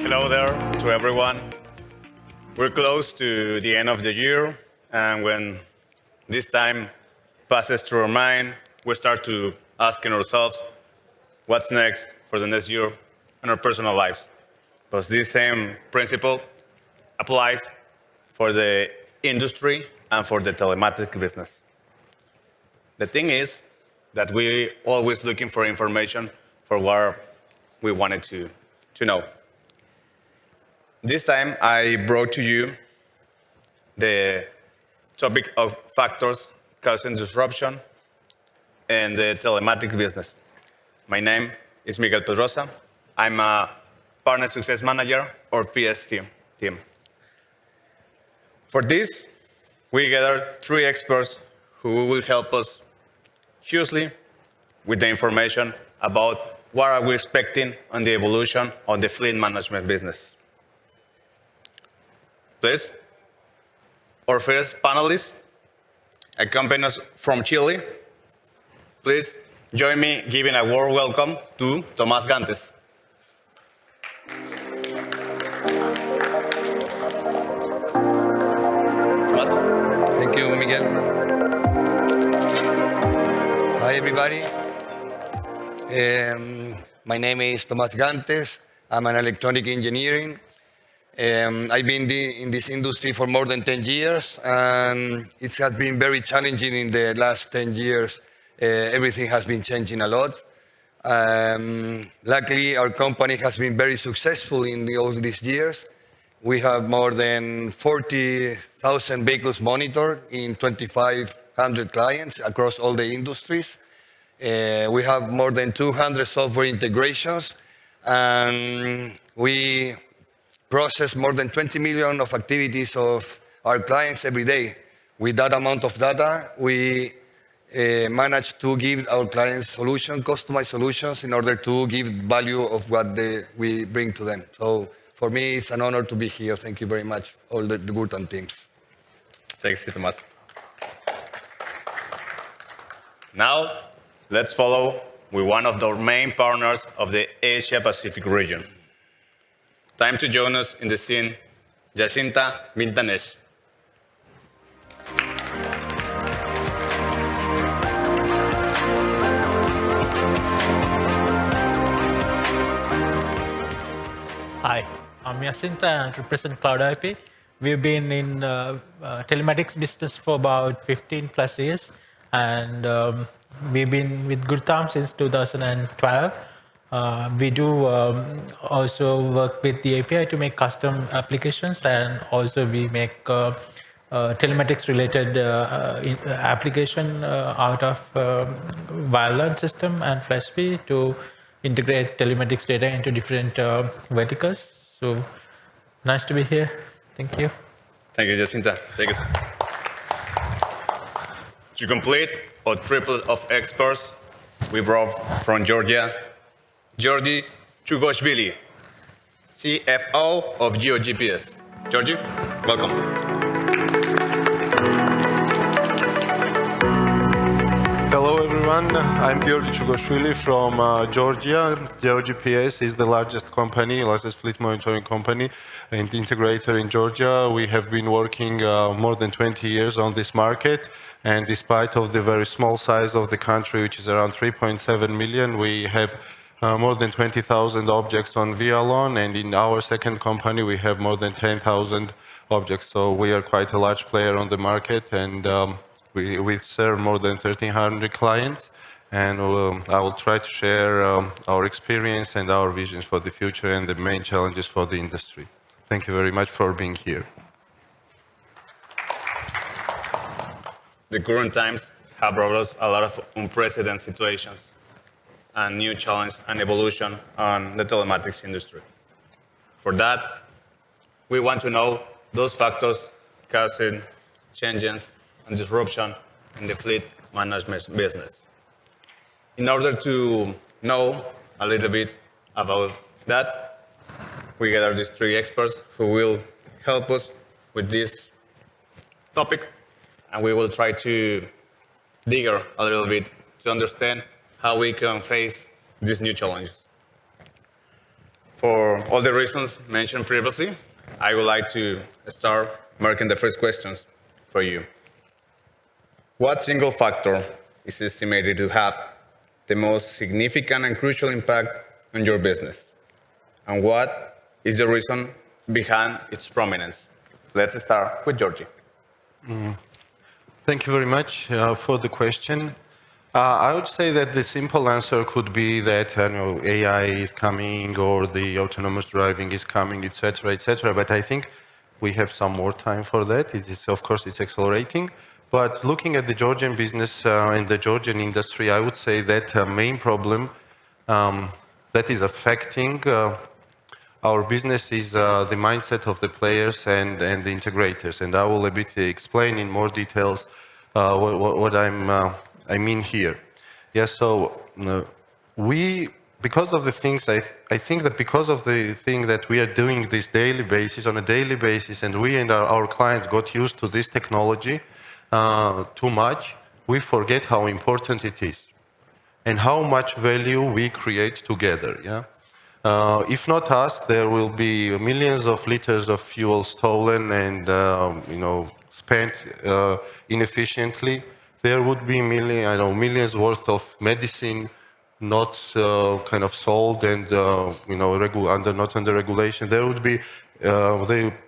Hello there to everyone. We're close to the end of the year, and when this time passes through our mind, we start to asking ourselves, what's next for the next year in our personal lives? Because this same principle applies for the industry and for the telematic business. The thing is that we're always looking for information for what we wanted to know. This time, I brought to you the topic of factors causing disruption in the telematics business. My name is Miguel Pedroza. I'm a Partner Success Manager, or PS team. For this, we gathered 3 experts who will help us hugely with the information about what are we expecting on the evolution of the fleet management business. Please, our first panelist, accompanying us from Chile. Please join me giving a warm welcome to Tomás Gantes. Tomás. Thank you, Miguel. Hi, everybody. My name is Tomás Gantes. I'm an electronic engineering. I've been in this industry for more than 10 years, and it has been very challenging in the last 10 years. Everything has been changing a lot. Luckily, our company has been very successful in all these years. We have more than 40,000 vehicles monitored in 2,500 clients across all the industries. We have more than 200 software integrations, and we process more than 20 million of activities of our clients every day. With that amount of data, we manage to give our clients solutions, customized solutions, in order to give value of what we bring to them. So for me, it's an honor to be here. Thank you very much, all the Gurtam teams. Thanks, Tomás. Now, let's follow with one of the main partners of the Asia-Pacific region. Time to join us in the scene, Jacinta Vintanesh. Hi, I'm Jacinta and represent Cloud IP. We've been in telematics business for about 15 plus years, and we've been with Gurtam since 2012. We do also work with the API to make custom applications, and also we make telematics related application out of Wialon system and FlashB to integrate telematics data into different verticals. So nice to be here. Thank you. Thank you, Jacinta. Thank you. To complete our triple of experts, we brought from Georgia, Georgi Chugoshvili, CFO of GeoGPS. Georgi, welcome. Hello everyone, I'm Georgi Chugoshvili from Georgia. GeoGPS is the largest fleet monitoring company and integrator in Georgia. We have been working more than 20 years on this market, and despite of the very small size of the country, which is around 3.7 million, we have more than 20,000 objects on Wialon, and in our second company we have more than 10,000 objects. So we are quite a large player on the market, and we serve more than 1,300 clients, and I will try to share our experience and our visions for the future and the main challenges for the industry. Thank you very much for being here. The current times have brought us a lot of unprecedented situations and new challenge and evolution on the telematics industry. For that, we want to know those factors causing changes and disruption in the fleet management business. In order to know a little bit about that. We gathered these three experts who will help us with this topic, and we will try to dig a little bit to understand how we can face these new challenges. For all the reasons mentioned previously, I would like to start marking the first questions for you. What single factor is estimated to have the most significant and crucial impact on your business? And what is the reason behind its prominence? Let's start with Georgie. Thank you very much for the question. I would say that the simple answer could be that AI is coming or the autonomous driving is coming, etc., etc. But I think we have some more time for that. It is, of course, it's accelerating. But looking at the Georgian business and the Georgian industry, I would say that main problem that is affecting our business is the mindset of the players and the integrators. And I will a bit explain in more details what I mean here. Yeah, so because of the things, I think that because of the thing that we are doing this daily basis, on a daily basis, and we and our clients got used to this technology too much, we forget how important it is and how much value we create together. Yeah. If not us, there will be millions of liters of fuel stolen and spent inefficiently. There would be millions worth of medicine not kind of sold and not under regulation. There would be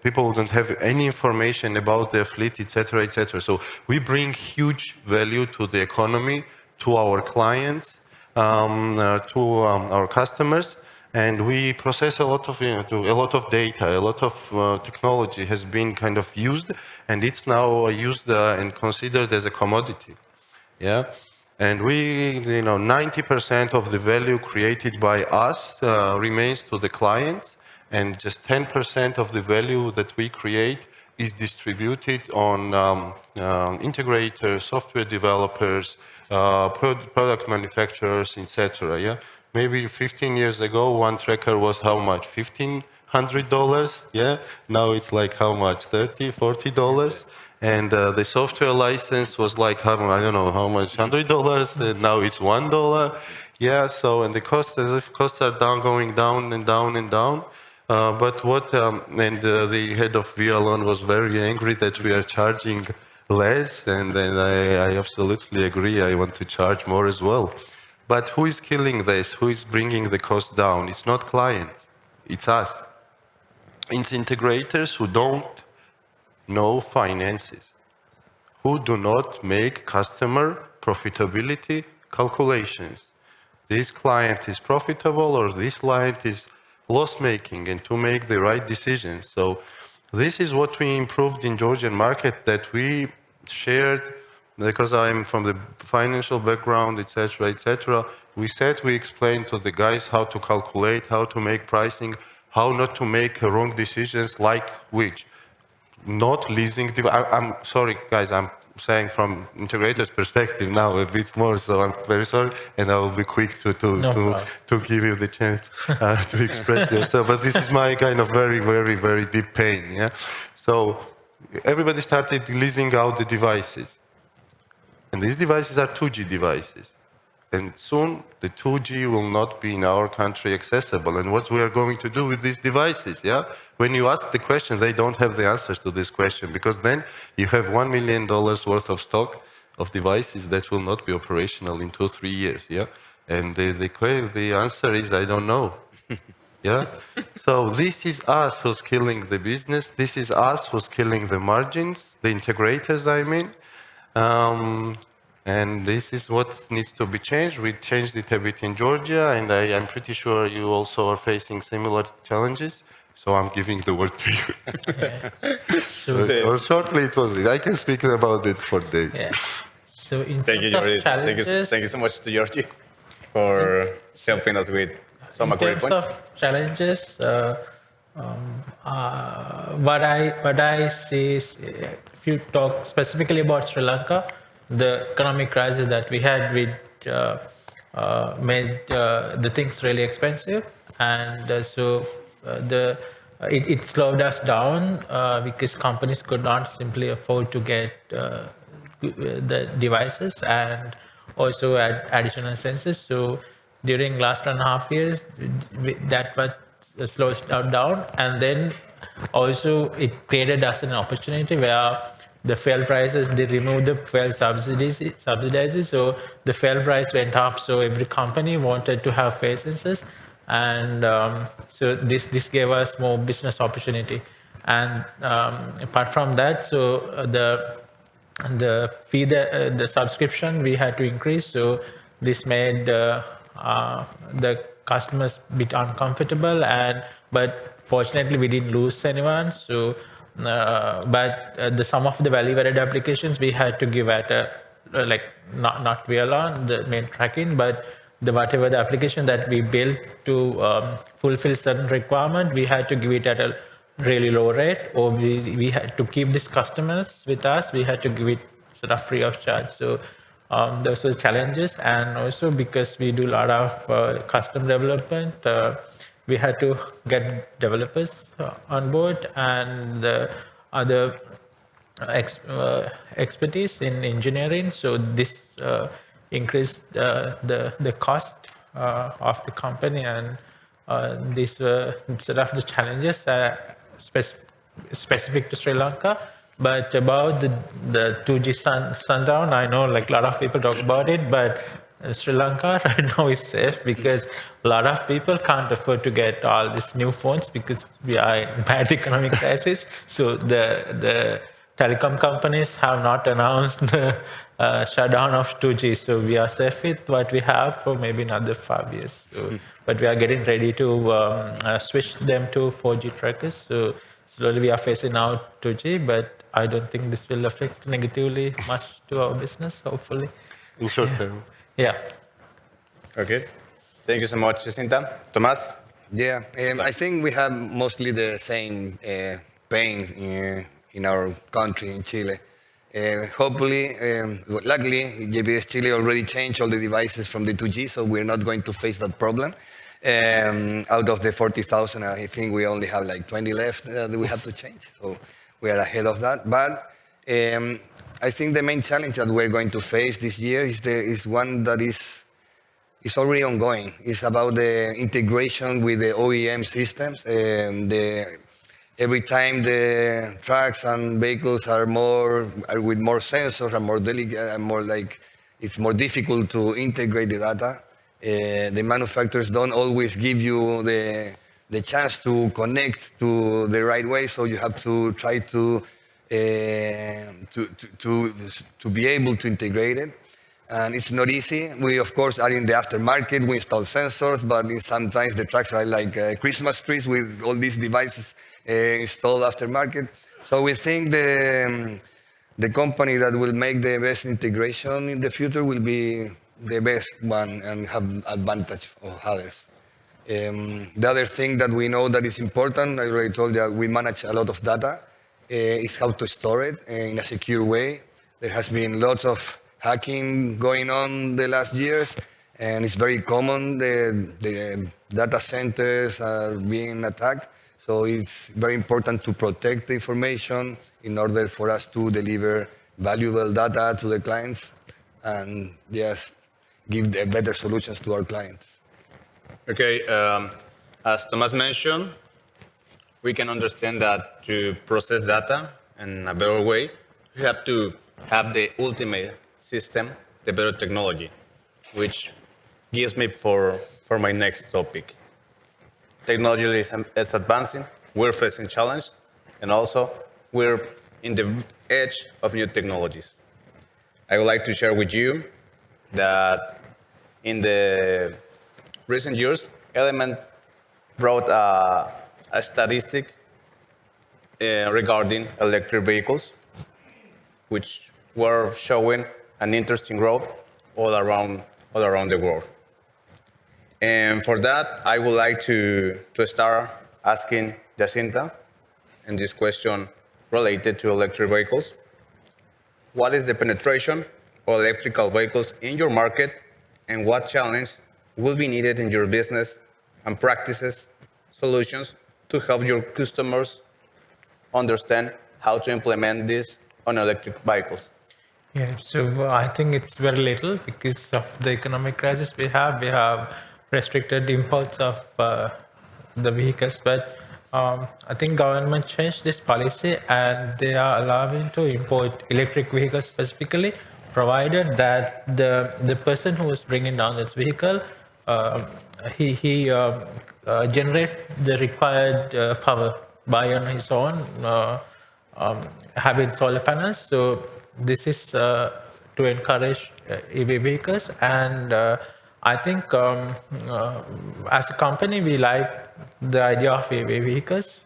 people wouldn't have any information about their fleet, etc., etc. So we bring huge value to the economy, to our clients, to our customers, and we process a lot of data, a lot of technology has been kind of used, and it's now used and considered as a commodity. Yeah. And 90% of the value created by us remains to the clients, and just 10% of the value that we create is distributed on integrators, software developers, product manufacturers, etc. Yeah, maybe 15 years ago, one tracker was how much? $1,500. Yeah, now it's like how much? $30, $40. And the software license was like, I don't know how much, $100, and now it's $1. Yeah, so, and the costs are going down and down and down. But the head of Wialon was very angry that we are charging less, and I absolutely agree, I want to charge more as well. But who is killing this? Who is bringing the cost down? It's not clients, it's us. It's integrators who don't know finances, who do not make customer profitability calculations. This client is profitable or this client is loss-making, and to make the right decisions. So this is what we improved in Georgian market, that we shared, because I'm from the financial background, etc., etc. We explained to the guys how to calculate, how to make pricing, how not to make wrong decisions, like which. Not leasing. I'm sorry, guys. I'm saying from integrator's perspective now a bit more. So I'm very sorry, and I will be quick to give you the chance to express yourself. But this is my kind of very, very, very deep pain. Yeah. So everybody started leasing out the devices, and these devices are 2G devices. And soon the 2G will not be in our country accessible. And what we are going to do with these devices, yeah? When you ask the question, they don't have the answers to this question, because then you have $1 million worth of stock of devices that will not be operational in 2-3 years, yeah? And the answer is, I don't know, yeah? So this is us who's killing the business. This is us who's killing the margins, the integrators, I mean. And this is what needs to be changed. We changed it a bit in Georgia, and I'm pretty sure you also are facing similar challenges. So I'm giving the word to you. Or shortly, it was. I can speak about it for days. Yeah. So in Thank you, terms of Georgie. Thank you so much to Georgie for helping us with some great points. In terms of challenges, what I see is, if you talk specifically about Sri Lanka, the economic crisis that we had with made the things really expensive, and it slowed us down because companies could not simply afford to get the devices and also add additional sensors. So during last 1.5 years, that was slowed down, and then also it created us an opportunity where the fuel prices, they removed the fuel subsidies, so the fuel price went up, so every company wanted to have fuel sensors, and so this gave us more business opportunity. And apart from that, so the fee, the subscription we had to increase, so this made the customers a bit uncomfortable, but fortunately we didn't lose anyone. So but the some of the value-added applications we had to give at a like not Wialon, the main tracking, but whatever the application that we built to fulfill certain requirement, we had to give it at a really low rate, or we had to keep these customers with us, we had to give it sort of free of charge. So those are challenges, and also because we do a lot of custom development, we had to get developers on board, and other expertise in engineering. So this increased the cost of the company, and these were sort of the challenges specific to Sri Lanka. But about the 2G sundown, I know like a lot of people talk about it, but Sri Lanka right now is safe because a lot of people can't afford to get all these new phones because we are in bad economic crisis. So the telecom companies have not announced the shutdown of 2G. So we are safe with what we have for maybe another 5 years. So, but we are getting ready to switch them to 4G trackers. So slowly we are phasing out 2G, but I don't think this will affect negatively much to our business, hopefully. In short term. Yeah. Okay. Thank you so much, Jacinta. Tomás? Yeah, I think we have mostly the same pain in our country, in Chile. Hopefully, luckily, GPS Chile already changed all the devices from the 2G, so we're not going to face that problem. Out of the 40,000, I think we only have like 20 left that we have to change, so we are ahead of that. But I think the main challenge that we're going to face this year is one that is already ongoing. It's about the integration with the OEM systems. Every time the trucks and vehicles are with more sensors and more delicate, and more like it's more difficult to integrate the data. The manufacturers don't always give you the chance to connect to the right way, so you have to try to be able to integrate it. And it's not easy. We, of course, are in the aftermarket. We install sensors, but sometimes the trucks are like Christmas trees with all these devices installed aftermarket. So we think the company that will make the best integration in the future will be the best one and have advantage of others. The other thing that we know that is important, I already told you, we manage a lot of data, is how to store it in a secure way. There has been lots of hacking going on the last years, and it's very common. The data centers are being attacked, so it's very important to protect the information in order for us to deliver valuable data to the clients and just give better solutions to our clients. Okay, as Thomas mentioned, we can understand that to process data in a better way, you have to have the ultimate system, the better technology, which gives me for my next topic. Technology is advancing, we're facing challenges, and also we're in the edge of new technologies. I would like to share with you that in the recent years, Element brought a statistic regarding electric vehicles, which were showing an interesting growth all around the world. And for that, I would like to start asking Jacinta, and this question related to electric vehicles. What is the penetration of electrical vehicles in your market, and what challenge will be needed in your business and practices solutions to help your customers understand how to implement this on electric vehicles? Yeah, so I think it's very little because of the economic crisis we have. We have restricted imports of the vehicles, but I think government changed this policy and they are allowing to import electric vehicles specifically, provided that the person who is bringing down this vehicle, he generates the required power by on his own. Having solar panels. So this is to encourage EV vehicles, and I think as a company we like the idea of EV vehicles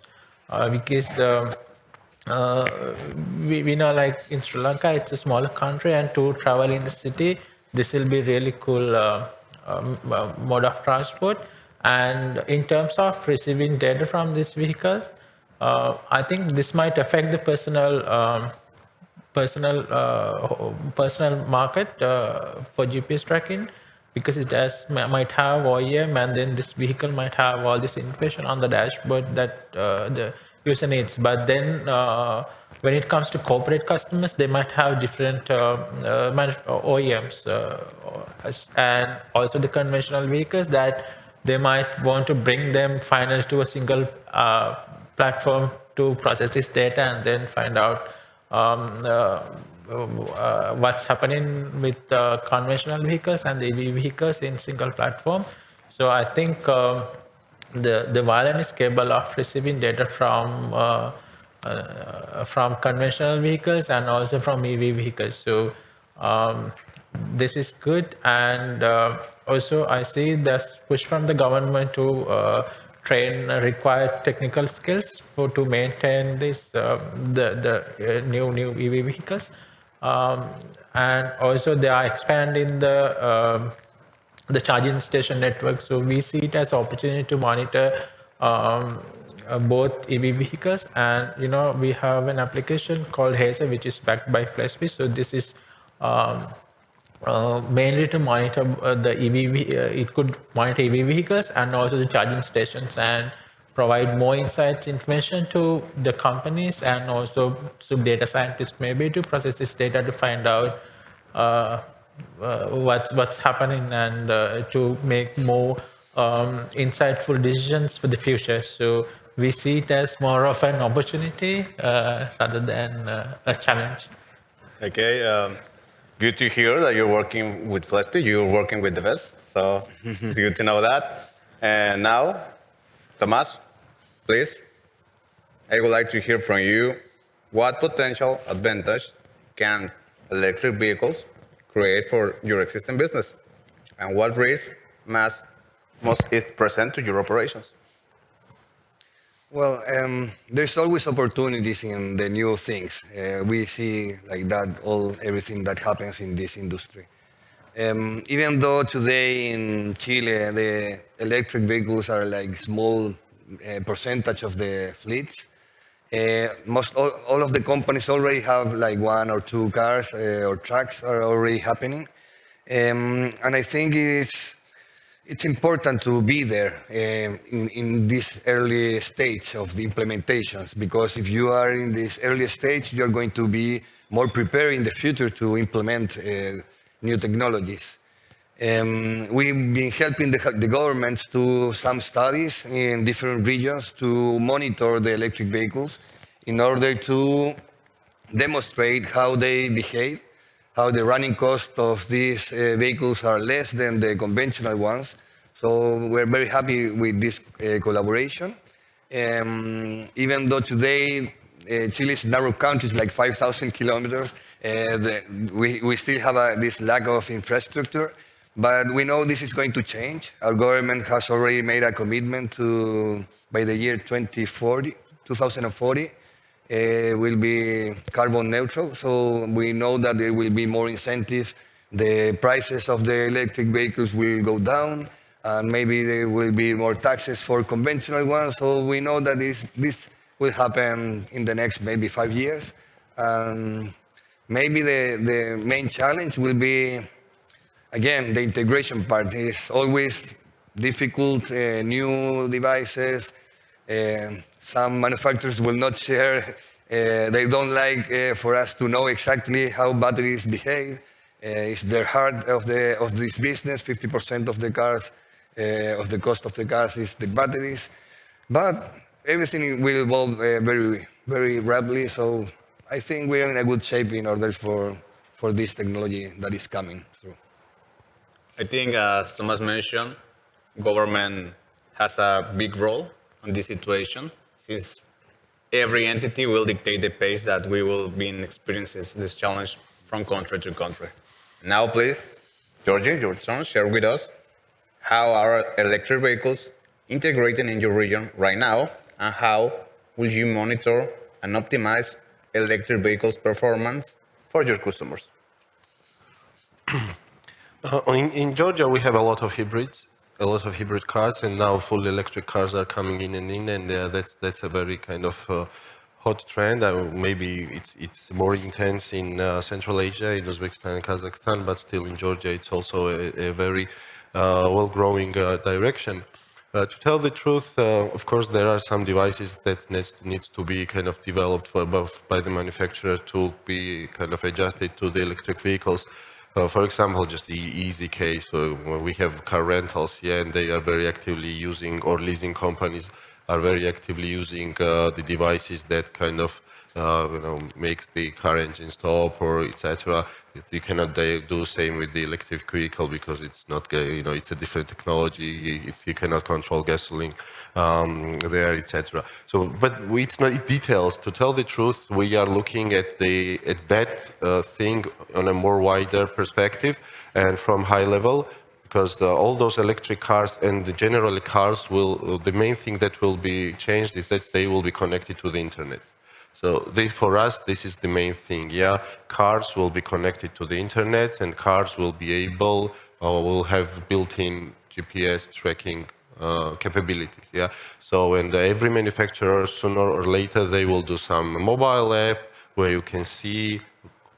because we know, like in Sri Lanka, it's a smaller country, and to travel in the city, this will be really cool mode of transport. And in terms of receiving data from these vehicles, I think this might affect the personal market for GPS tracking, because it might have OEM, and then this vehicle might have all this information on the dashboard that the user needs. But then when it comes to corporate customers, they might have different OEMs and also the conventional vehicles that they might want to bring them finally to a single platform to process this data and then find out what's happening with conventional vehicles and the EV vehicles in single platform. So I think the Wialon is capable of receiving data from conventional vehicles and also from EV vehicles. So this is good, and also I see this push from the government to train required technical skills to maintain this the new EV vehicles, and also they are expanding the charging station network. So we see it as opportunity to monitor both EV vehicles, and we have an application called Hazer which is backed by Flexby. So this is mainly to monitor the EV. It could monitor EV vehicles and also the charging stations and provide more insights, information to the companies, and also to data scientists maybe to process this data to find out what's happening and to make more insightful decisions for the future. So we see it as more of an opportunity rather than a challenge. Okay, good to hear that you're working with Flexby. You're working with the best, so it's good to know that. And now, Tomas, please, I would like to hear from you. What potential advantage can electric vehicles create for your existing business? And what risk must it present to your operations? Well, there's always opportunities in the new things. We see like that everything that happens in this industry. Even though today in Chile the electric vehicles are like small percentage of the fleets, all of the companies already have like one or two cars or trucks are already happening, and I think it's important to be there in this early stage of the implementations, because if you are in this early stage, you're going to be more prepared in the future to implement new technologies. We've been helping the governments to some studies in different regions to monitor the electric vehicles in order to demonstrate how they behave, how the running cost of these vehicles are less than the conventional ones. So we're very happy with this collaboration. Even though today Chile's narrow country is like 5,000 kilometers, we still have this lack of infrastructure, but we know this is going to change. Our government has already made a commitment to, by the year 2040, will be carbon neutral. So we know that there will be more incentives. The prices of the electric vehicles will go down, and maybe there will be more taxes for conventional ones. So we know that this will happen in the next maybe 5 years. Maybe the main challenge will be, again, the integration part is always difficult, new devices. Some manufacturers will not share. They don't like for us to know exactly how batteries behave. It's the heart of this business. 50% of the cars, of the cost of the cars is the batteries. But everything will evolve very, very rapidly. So I think we're in a good shape in order for this technology that is coming through. I think, as Thomas mentioned, government has a big role in this situation, since every entity will dictate the pace that we will be experiencing this challenge from country to country. Now, please, Georgie, your turn, share with us how are electric vehicles integrated in your region right now, and how will you monitor and optimize electric vehicles' performance for your customers? In Georgia, we have a lot of hybrid cars, and now fully electric cars are coming in, and that's a very kind of hot trend. Maybe it's more intense in Central Asia, in Uzbekistan and Kazakhstan, but still in Georgia, it's also a very well-growing direction. To tell the truth, of course, there are some devices that needs to be kind of developed by the manufacturer to be kind of adjusted to the electric vehicles. For example, just the easy case, when we have car rentals, and they are very actively using, or leasing companies are very actively using the devices that kind of makes the car engine stop, or etc. You cannot do the same with the electric vehicle because it's not, it's a different technology. You cannot control gasoline there, etc. So, but it's not details. To tell the truth, we are looking at that thing on a more wider perspective and from high level. Because all those electric cars and generally cars the main thing that will be changed is that they will be connected to the internet. So for us, this is the main thing. Yeah, cars will be connected to the internet, and cars will be able, or will have built-in GPS tracking capabilities. Yeah. So, and every manufacturer, sooner or later, they will do some mobile app where you can see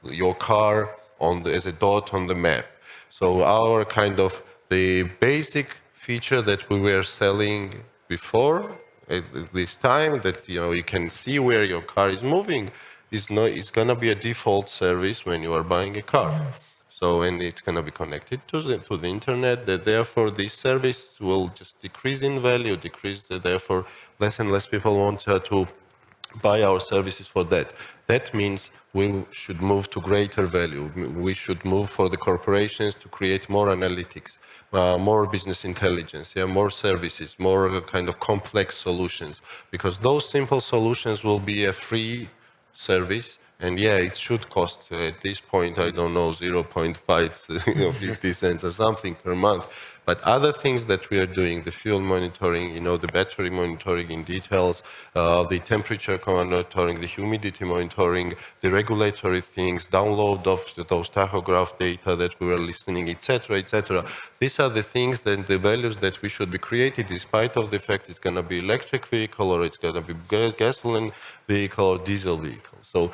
your car as a dot on the map. So our kind of the basic feature that we were selling before at this time, that you can see where your car is moving, it's gonna be a default service when you are buying a car. So, and it's gonna be connected to the internet. That therefore this service will just decrease in value, therefore less and less people want to buy our services for that. That means we should move to greater value. We should move for the corporations to create more analytics, more business intelligence, more services, more kind of complex solutions. Because those simple solutions will be a free service. And it should cost at this point, I don't know, 0.5, 50 cents or something per month. But other things that we are doing, the fuel monitoring, the battery monitoring in details, the temperature monitoring, the humidity monitoring, the regulatory things, download of those tachograph data that we were listening, etc., etc. These are the things and the values that we should be created, despite of the fact it's going to be electric vehicle, or it's going to be gasoline vehicle or diesel vehicle. So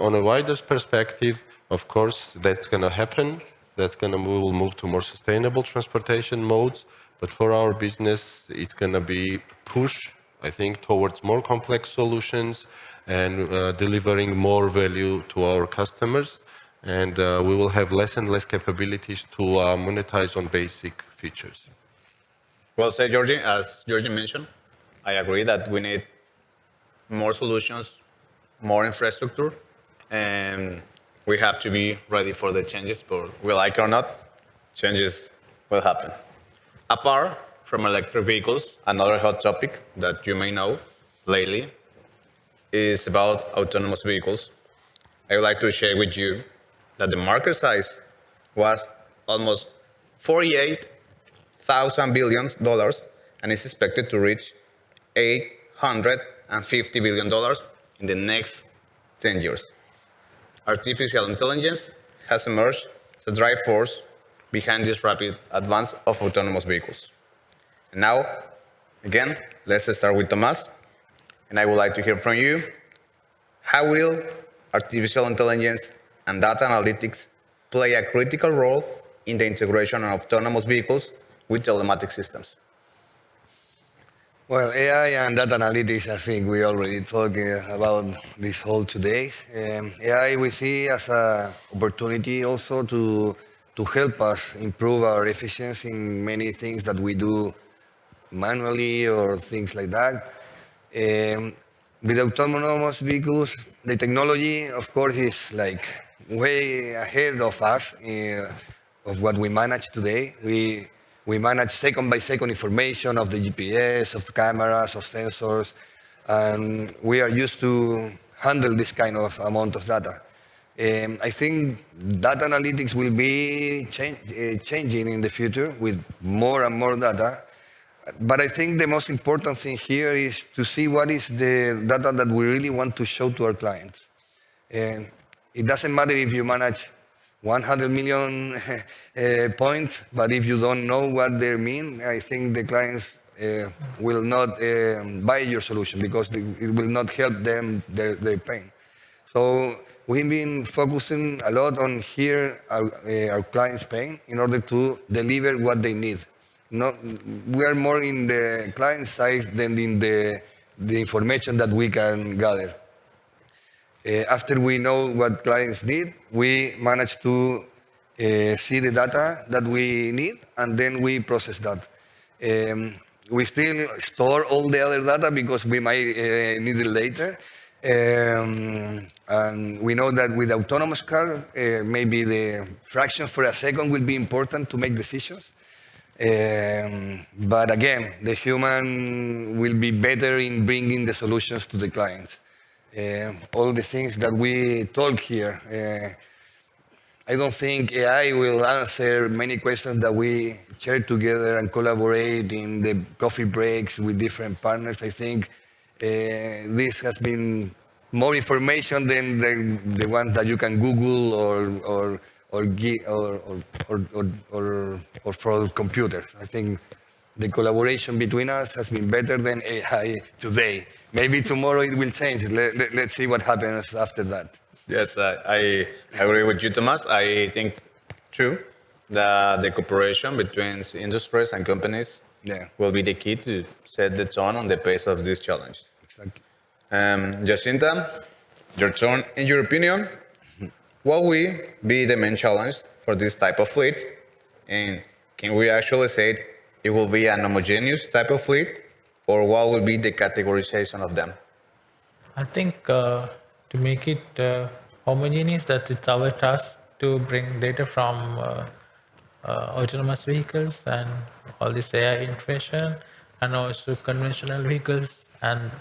on a wider perspective, of course, that's going to happen. We will move to more sustainable transportation modes. But for our business, it's going to be push, I think, towards more complex solutions and delivering more value to our customers. And we will have less and less capabilities to monetize on basic features. Well said, Georgie. As Georgie mentioned, I agree that we need more solutions, more infrastructure, and we have to be ready for the changes, but we like it or not, changes will happen. Apart from electric vehicles, another hot topic that you may know lately is about autonomous vehicles. I would like to share with you that the market size was almost $48,000 billion and is expected to reach $850 billion in the next 10 years. Artificial intelligence has emerged as a drive force behind this rapid advance of autonomous vehicles. And now, again, let's start with Thomas, and I would like to hear from you. How will artificial intelligence and data analytics play a critical role in the integration of autonomous vehicles with telematic systems? Well, AI and data analytics, I think we already talked about this whole today. AI we see as an opportunity also to help us improve our efficiency in many things that we do manually or things like that. With autonomous vehicles, the technology, of course, is like way ahead of us of what we manage today. We manage second by second information of the GPS, of the cameras, of sensors, and we are used to handle this kind of amount of data. I think data analytics will be changing in the future with more and more data. But I think the most important thing here is to see what is the data that we really want to show to our clients. And it doesn't matter if you manage 100 million points, but if you don't know what they mean, I think the clients will not buy your solution because it will not help them their pain. So we've been focusing a lot on hear our clients' pain in order to deliver what they need. We are more in the client side than in the information that we can gather. After we know what clients need, we manage to see the data that we need, and then we process that. We still store all the other data because we might need it later. And we know that with autonomous car, maybe the fraction for a second will be important to make decisions. But again, the human will be better in bringing the solutions to the clients. All the things that we talk here, I don't think AI will answer many questions that we share together and collaborate in the coffee breaks with different partners. I think this has been more information than the ones that you can Google or for computers. I think the collaboration between us has been better than AI today. Maybe tomorrow it will change. Let's see what happens after that. Yes, I agree with you, Thomas. I think, true, that the cooperation between industries and companies will be the key to set the tone on the pace of this challenge. Exactly. Jacinta, your turn. In your opinion, what will be the main challenge for this type of fleet? And can we actually say it will be an homogeneous type of fleet, or what will be the categorization of them? I think to make it homogeneous, that it's our task to bring data from autonomous vehicles and all this AI information, and also conventional vehicles, and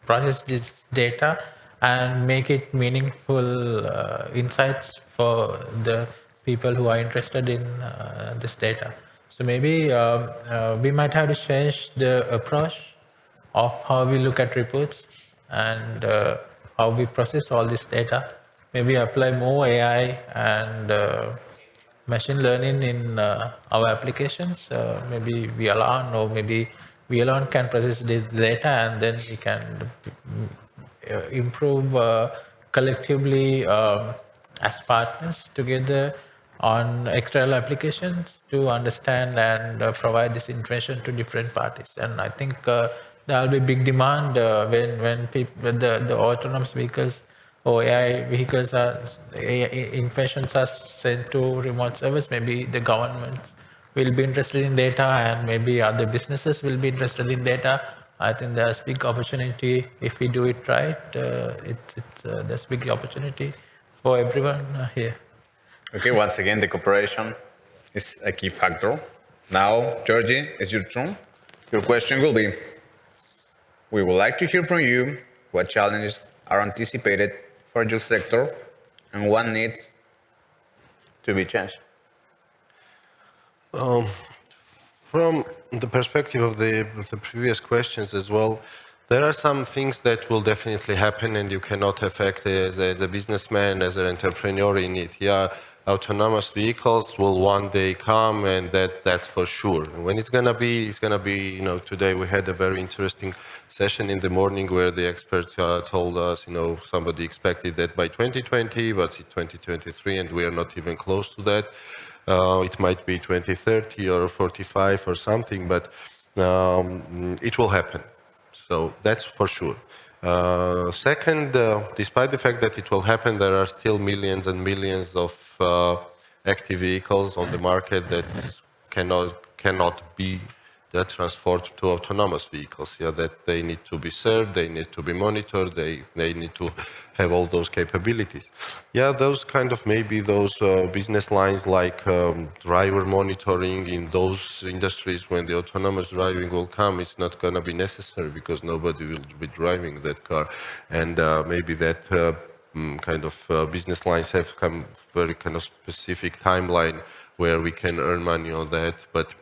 process this data and make it meaningful insights for the people who are interested in this data. So maybe we might have to change the approach of how we look at reports and how we process all this data. Maybe apply more AI and machine learning in our applications. Maybe Wialon, or maybe Wialon can process this data, and then we can improve collectively as partners together on external applications to understand and provide this information to different parties. And I think there will be big demand when the autonomous vehicles or AI vehicles information are sent to remote servers. Maybe the governments will be interested in data, and maybe other businesses will be interested in data. I think there's big opportunity if we do it right. There's big opportunity for everyone here. Okay, once again, the cooperation is a key factor. Now, Georgie, it's your turn. Your question will be, we would like to hear from you what challenges are anticipated for your sector and what needs to be changed. From the perspective of the previous questions as well, there are some things that will definitely happen and you cannot affect as a businessman, as an entrepreneur in it. Yeah, autonomous vehicles will one day come, and that's for sure. When it's gonna be, today we had a very interesting session in the morning where the expert told us, somebody expected that by 2020, but it's 2023, and we are not even close to that. It might be 2030 or 45 or something, but it will happen. So that's for sure. Second, despite the fact that it will happen, there are still millions and millions of active vehicles on the market that cannot be transferred to autonomous vehicles. Yeah, that they need to be served, they need to be monitored, they need to have all those capabilities. Yeah, those kind of maybe those business lines like driver monitoring in those industries when the autonomous driving will come, it's not going to be necessary because nobody will be driving that car, and maybe that kind of business lines have come very kind of specific timeline where we can earn money on that. But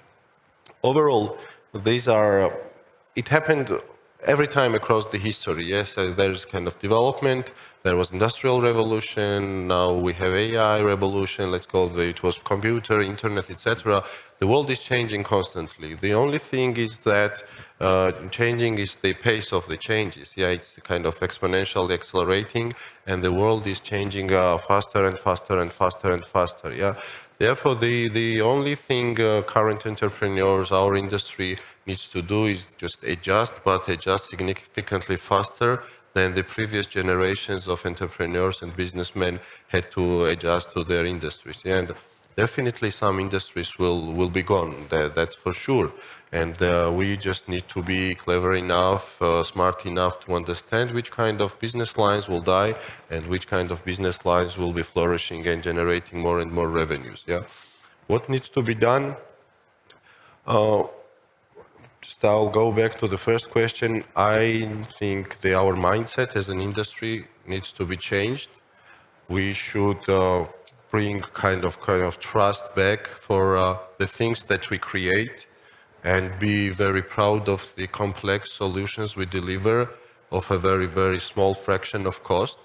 overall, it happened every time across the history. Yes, there's kind of development. There was industrial revolution. Now we have AI revolution. Let's call it was computer, internet, etc. The world is changing constantly. The only thing is that changing is the pace of the changes. Yeah, it's kind of exponentially accelerating, and the world is changing faster and faster and faster and faster. Yeah. Therefore, the only thing current entrepreneurs, our industry, needs to do is just adjust, but adjust significantly faster than the previous generations of entrepreneurs and businessmen had to adjust to their industries. And definitely some industries will be gone, that's for sure. And we just need to be clever enough, smart enough to understand which kind of business lines will die and which kind of business lines will be flourishing and generating more and more revenues. Yeah. What needs to be done? I'll go back to the first question. I think our mindset as an industry needs to be changed. We should bring kind of trust back for the things that we create, and be very proud of the complex solutions we deliver of a very, very small fraction of cost,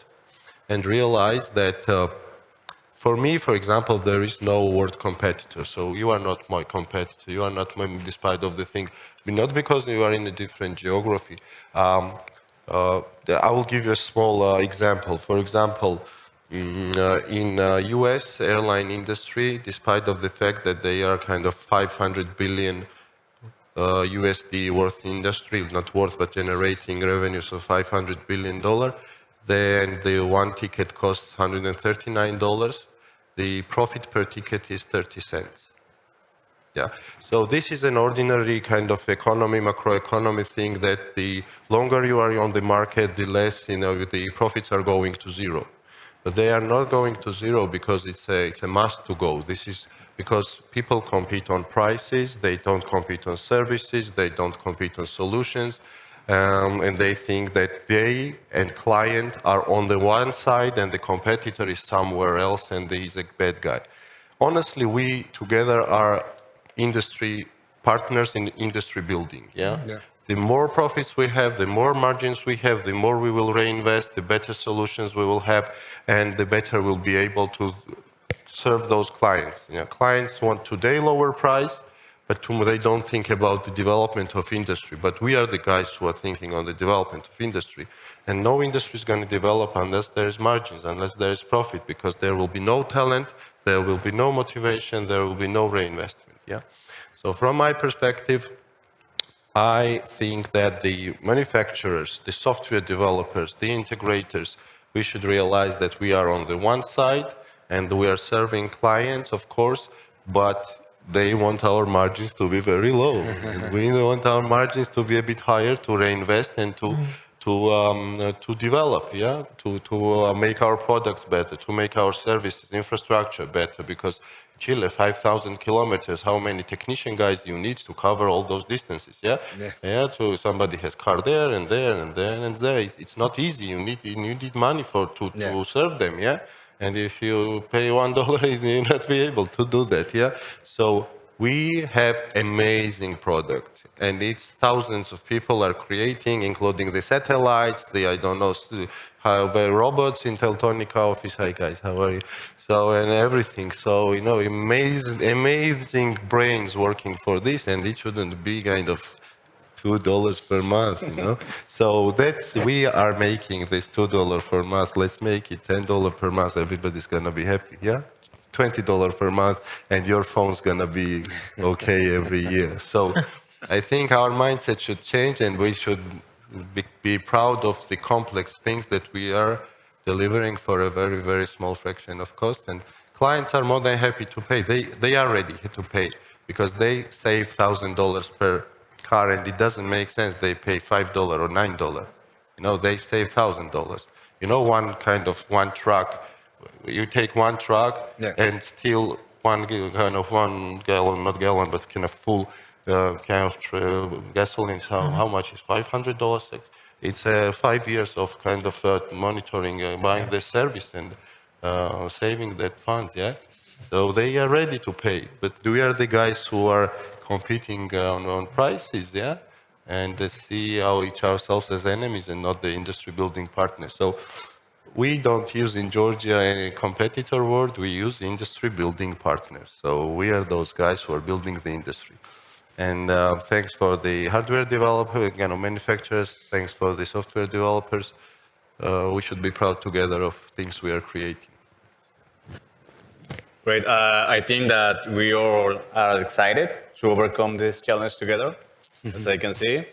and realize that for me, for example, there is no word competitor. So you are not my competitor. You are not my, despite of the thing, not because you are in a different geography. I will give you a small example. For example, in US airline industry, despite of the fact that they are kind of 500 billion USD worth industry, not worth, but generating revenues of $500 billion. Then the one ticket costs $139. The profit per ticket is 30 cents. Yeah. So this is an ordinary kind of economy, macroeconomy thing that the longer you are on the market, the less, the profits are going to zero. But they are not going to zero because it's a must to go. This is because people compete on prices, they don't compete on services, they don't compete on solutions, and they think that they and client are on the one side and the competitor is somewhere else and he's a bad guy. Honestly, we together are industry partners in industry building. Yeah? Yeah. The more profits we have, the more margins we have, the more we will reinvest, the better solutions we will have, and the better we'll be able to serve those clients. Clients want today lower price, but they don't think about the development of industry. But we are the guys who are thinking on the development of industry. And no industry is going to develop unless there is margins, unless there is profit, because there will be no talent, there will be no motivation, there will be no reinvestment. Yeah. So from my perspective, I think that the manufacturers, the software developers, the integrators, we should realize that we are on the one side and we are serving clients, of course, but they want our margins to be very low. We want our margins to be a bit higher to reinvest and to develop, yeah, to make our products better, to make our services infrastructure better. Because Chile, 5,000 kilometers, how many technician guys you need to cover all those distances, yeah? Yeah, so somebody has car there and there and there and there. It's not easy. You need money to serve them, yeah? And if you pay $1, you'll not be able to do that, yeah? So we have amazing product, and it's thousands of people are creating, including the satellites, the, I don't know, the robots in Teltonica office. Hi guys, how are you? So, and everything. So, amazing brains working for this, and it shouldn't be kind of $2 per month, So we are making this $2 per month. Let's make it $10 per month. Everybody's gonna be happy, yeah? $20 per month, and your phone's gonna be okay every year. So I think our mindset should change, and we should be proud of the complex things that we are delivering for a very, very small fraction of cost. And clients are more than happy to pay. They are ready to pay because they save $1,000 per car, and it doesn't make sense they pay $5 or $9. They save $1,000. One truck. You take one truck and still one gallon, not gallon, but kind of full gasoline. How much is $500? It's 5 years of kind of monitoring, buying the service and saving that funds. Yeah, so they are ready to pay. But we are the guys who are competing on prices. Yeah. And see ourselves as enemies and not the industry building partners. So we don't use in Georgia any competitor word, we use industry building partners. So we are those guys who are building the industry. And thanks for the hardware developer, manufacturers, thanks for the software developers. We should be proud together of things we are creating. Great. I think that we all are excited to overcome this challenge together. As I can see,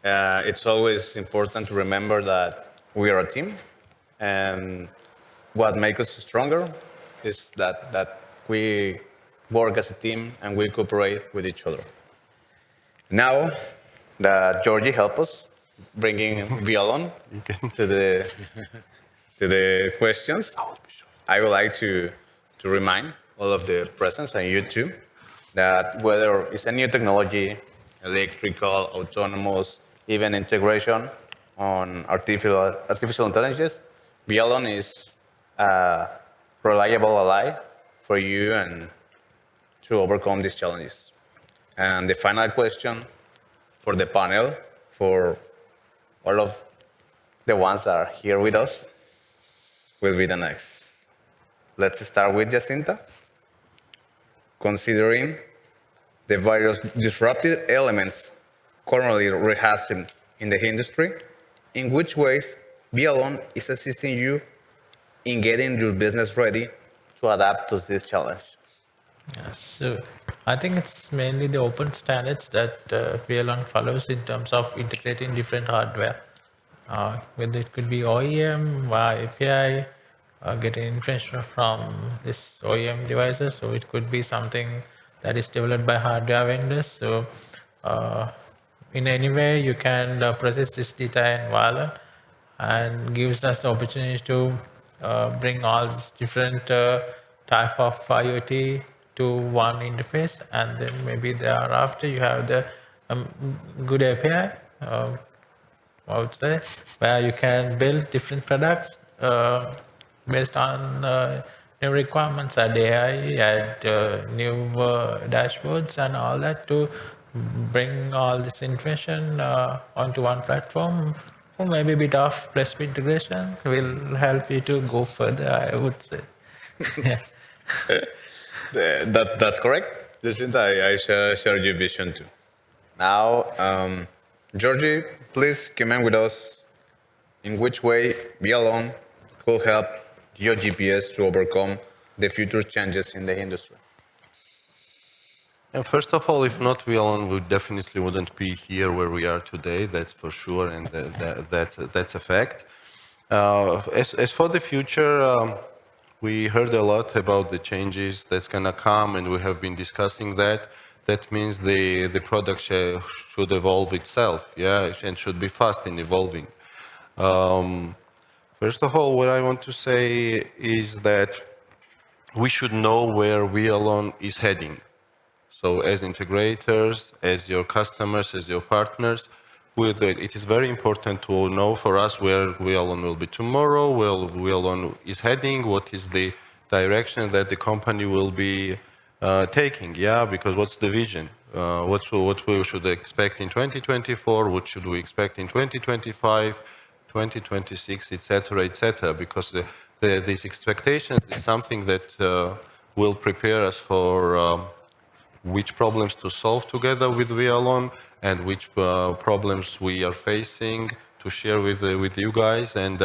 it's always important to remember that we are a team, and what makes us stronger is that we work as a team and we cooperate with each other. Now that Georgie helped us bringing Wialon to the questions, I would like to remind all of the presents and you too that whether it's a new technology, electrical, autonomous, even integration on artificial intelligence, Wialon is a reliable ally for you and to overcome these challenges. And the final question for the panel, for all of the ones that are here with us, will be the next. Let's start with Jacinta. Considering the various disruptive elements currently rehearsing in the industry, in which ways Wialon is assisting you in getting your business ready to adapt to this challenge? Yes, so I think it's mainly the open standards that Wialon follows in terms of integrating different hardware. Whether it could be OEM, via API, getting information from this OEM devices, so it could be something that is developed by hardware vendors. So in any way you can process this data in Wialon, and gives us the opportunity to bring all these different type of IoT to one interface, and then maybe thereafter you have the good API, I would say, where you can build different products based on new requirements, add AI, add new dashboards and all that to bring all this information onto one platform. Or maybe a bit of placement integration will help you to go further, I would say. Yeah. That's correct. Jacinta, I share your vision too. Now, Georgie, please comment with us in which way Wialon could help your GPS to overcome the future changes in the industry. And first of all, if not Wialon, we definitely wouldn't be here where we are today. That's for sure, and that's a fact. As for the future, we heard a lot about the changes that's gonna come, and we have been discussing that. That means the product should evolve itself, yeah, and should be fast in evolving. First of all, what I want to say is that we should know where Wialon is heading. So as integrators, as your customers, as your partners, it is very important to know for us where Wialon will be tomorrow, where Wialon is heading, what is the direction that the company will be taking, yeah, because what's the vision? What we should expect in 2024, what should we expect in 2025, 2026, etc., because these expectations is something that will prepare us for which problems to solve together with Wialon and which problems we are facing to share with you guys and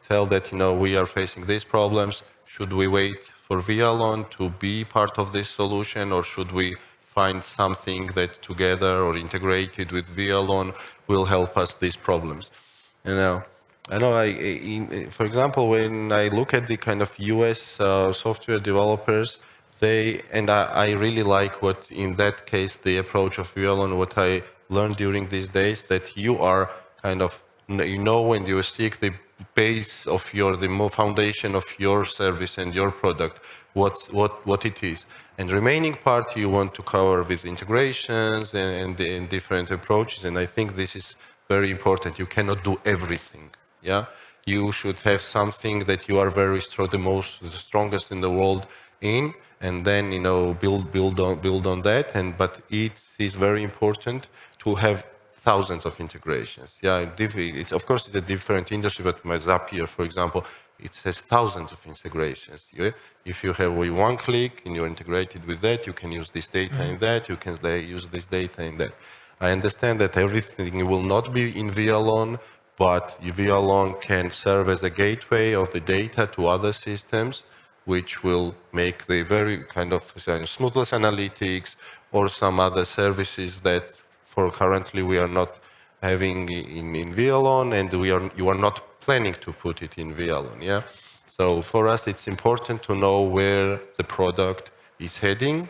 tell that, we are facing these problems. Should we wait for Wialon to be part of this solution, or should we find something that together or integrated with Wialon will help us these problems? You know, for example, when I look at the kind of US software developers, I really like what, in that case, the approach of Wialon, what I learned during these days, that you are kind of, when you seek the base of the foundation of your service and your product, what it is. And the remaining part you want to cover with integrations and different approaches. And I think this is very important. You cannot do everything. Yeah, you should have something that you are very strong, the strongest in the world in, and then build on that. But it is very important to have thousands of integrations. Yeah, it's, of course, it's a different industry, but my Zapier, for example, it has thousands of integrations. Yeah? If you have one click and you're integrated with that, you can use this data in that, you can use this data in that. I understand that everything will not be in Wialon, but Wialon can serve as a gateway of the data to other systems, which will make the very kind of smoothness analytics or some other services that for currently we are not having in Wialon, and you are not planning to put it in Wialon. Yeah. So for us, it's important to know where the product is heading,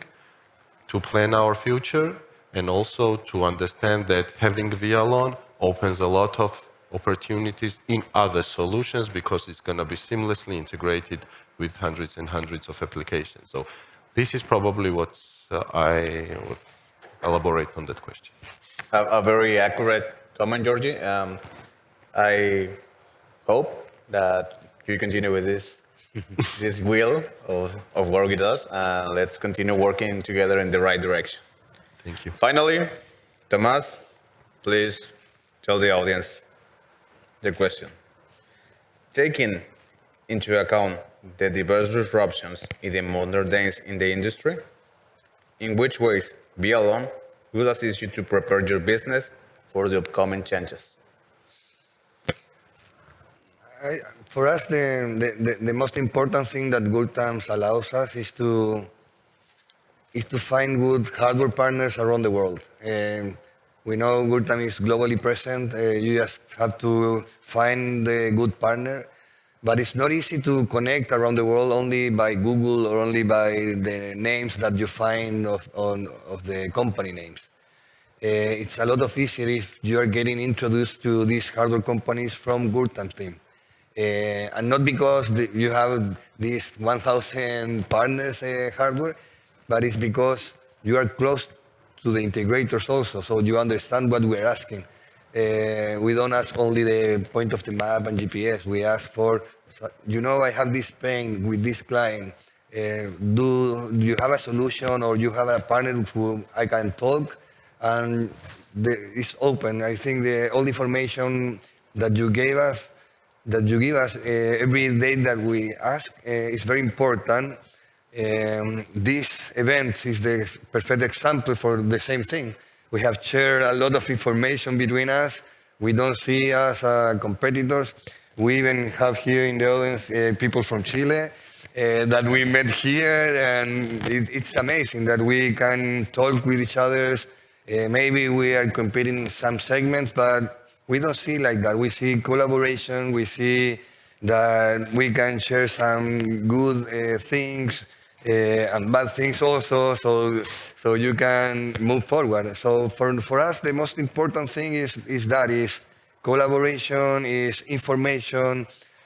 to plan our future, and also to understand that having Wialon opens a lot of opportunities in other solutions because it's going to be seamlessly integrated with hundreds and hundreds of applications. So this is probably what I would elaborate on that question. A very accurate comment, Georgie. I hope that you continue with this wheel of work with us, and let's continue working together in the right direction. Thank you. Finally, Tomas, please tell the audience the question. Taking into account the diverse disruptions in the modern days in the industry, in which ways Wialon will assist you to prepare your business for the upcoming changes? For us, the most important thing that Gurtam allows us is to find good hardware partners around the world. We know Gurtam is globally present. You just have to find the good partner. But it's not easy to connect around the world only by Google or only by the names that you find of the company names. It's a lot of easier if you are getting introduced to these hardware companies from Gurtam's team. And not because you have these 1,000 partners hardware, but it's because you are close to the integrators also, so you understand what we're asking. We don't ask only the point of the map and GPS. We ask for, I have this pain with this client. Do you have a solution, or you have a partner who I can talk? And it's open. I think all the information that you give us every day that we ask is very important. This event is the perfect example for the same thing. We have shared a lot of information between us. We don't see us as competitors. We even have here in the audience people from Chile that we met here, and it's amazing that we can talk with each other. Maybe we are competing in some segments, but we don't see like that. We see collaboration. We see that we can share some good things and bad things also, so you can move forward. So for us, the most important thing is collaboration, is information,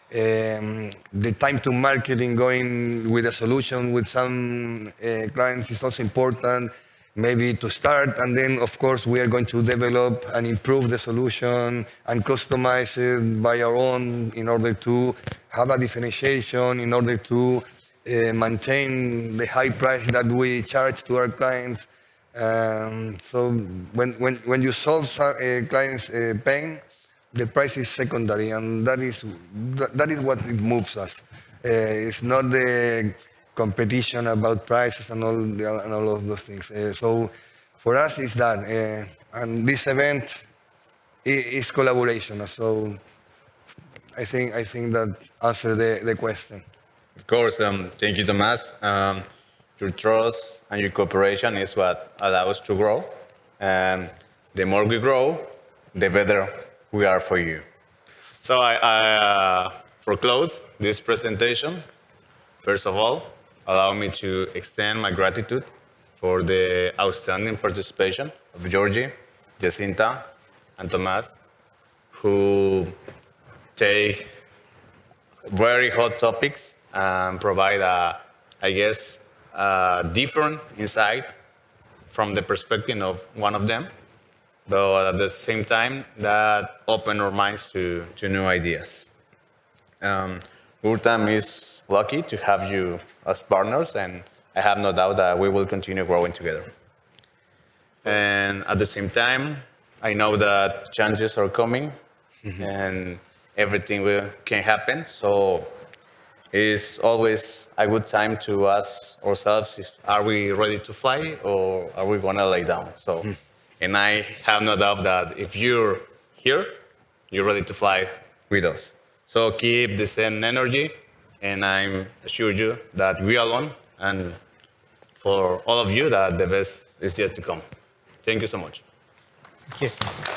the time to marketing, going with a solution with some clients is also important, maybe to start, and then of course we are going to develop and improve the solution and customize it by our own in order to have a differentiation, in order to maintain the high price that we charge to our clients. So when you solve clients' pain, the price is secondary, and that is what it moves us. It's not the competition about prices and all of those things. So for us, it's that. And this event is collaboration. So I think that answers the question. Of course, thank you, Tomas. Your trust and your cooperation is what allows us to grow. And the more we grow, the better we are for you. So for close this presentation, first of all, allow me to extend my gratitude for the outstanding participation of Georgie, Jacinta, and Tomas, who take very hot topics and provide a different insight from the perspective of one of them, but at the same time, that open our minds to new ideas. Gurtam is lucky to have you as partners, and I have no doubt that we will continue growing together. And at the same time, I know that changes are coming, and everything can happen. So it's always a good time to ask ourselves, are we ready to fly or are we gonna lay down? So, and I have no doubt that if you're here, you're ready to fly with us. So keep the same energy, and I assure you that Wialon, and for all of you, that the best is yet to come. Thank you so much. Thank you.